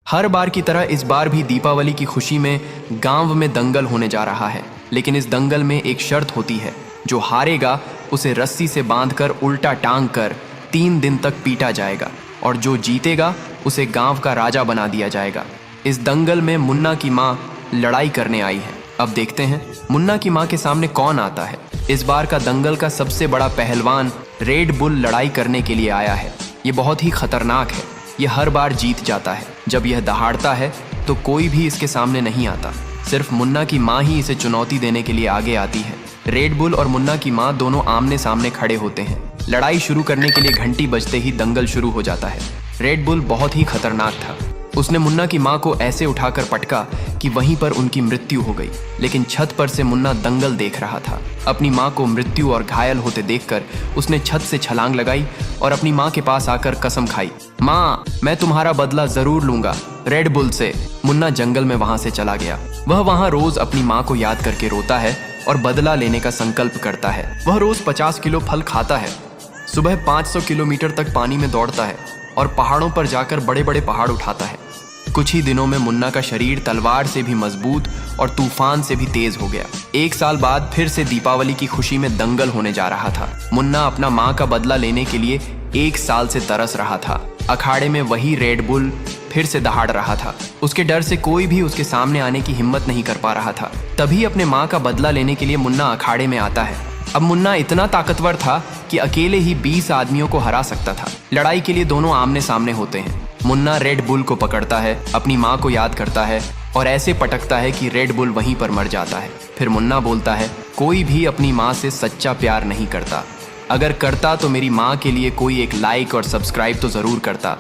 हर बार की तरह इस बार भी दीपावली की खुशी में गांव में दंगल होने जा रहा है। लेकिन इस दंगल में एक शर्त होती है, जो हारेगा उसे रस्सी से बांधकर उल्टा टांग कर 3 दिन तक पीटा जाएगा और जो जीतेगा उसे गांव का राजा बना दिया जाएगा। इस दंगल में मुन्ना की माँ लड़ाई करने आई है। अब देखते हैं मुन्ना की माँ के सामने कौन आता है। इस बार का दंगल का सबसे बड़ा पहलवान रेड बुल लड़ाई करने के लिए आया है। ये बहुत ही खतरनाक है। ये हर बार जीत जाता है। जब यह दहाड़ता है तो कोई भी इसके सामने नहीं आता। सिर्फ मुन्ना की माँ ही इसे चुनौती देने के लिए आगे आती है। रेड बुल और मुन्ना की माँ दोनों आमने सामने खड़े होते हैं। लड़ाई शुरू करने के लिए घंटी बजते ही दंगल शुरू हो जाता है। रेड बुल बहुत ही खतरनाक था। उसने मुन्ना की माँ को ऐसे उठाकर पटका कि वहीं पर उनकी मृत्यु हो गई। लेकिन छत पर से मुन्ना दंगल देख रहा था। अपनी माँ को मृत्यु और घायल होते देखकर उसने छत से छलांग लगाई और अपनी माँ के पास आकर कसम खाई, माँ मैं तुम्हारा बदला जरूर लूंगा रेड बुल से। मुन्ना जंगल में वहां से चला गया। वह वहां रोज अपनी माँ को याद करके रोता है और बदला लेने का संकल्प करता है। वह रोज 50 किलो फल खाता है, सुबह 500 किलोमीटर तक पानी में दौड़ता है और पहाड़ों पर जाकर बड़े बड़े पहाड़ उठाता है। कुछ ही दिनों में मुन्ना का शरीर तलवार से भी मजबूत और तूफान से भी तेज हो गया। 1 साल बाद फिर से दीपावली की खुशी में दंगल होने जा रहा था। मुन्ना अपना माँ का बदला लेने के लिए 1 साल से तरस रहा था। अखाड़े में वही रेड बुल फिर से दहाड़ रहा था। उसके डर से कोई भी उसके सामने आने की हिम्मत नहीं कर पा रहा था। तभी अपने माँ का बदला लेने के लिए मुन्ना अखाड़े में आता है। अब मुन्ना इतना ताकतवर था कि अकेले ही 20 आदमियों को हरा सकता था। लड़ाई के लिए दोनों आमने सामने होते हैं। मुन्ना रेड बुल को पकड़ता है, अपनी माँ को याद करता है और ऐसे पटकता है कि रेड बुल वहीं पर मर जाता है। फिर मुन्ना बोलता है, कोई भी अपनी माँ से सच्चा प्यार नहीं करता। अगर करता तो मेरी माँ के लिए कोई एक लाइक और सब्सक्राइब तो जरूर करता।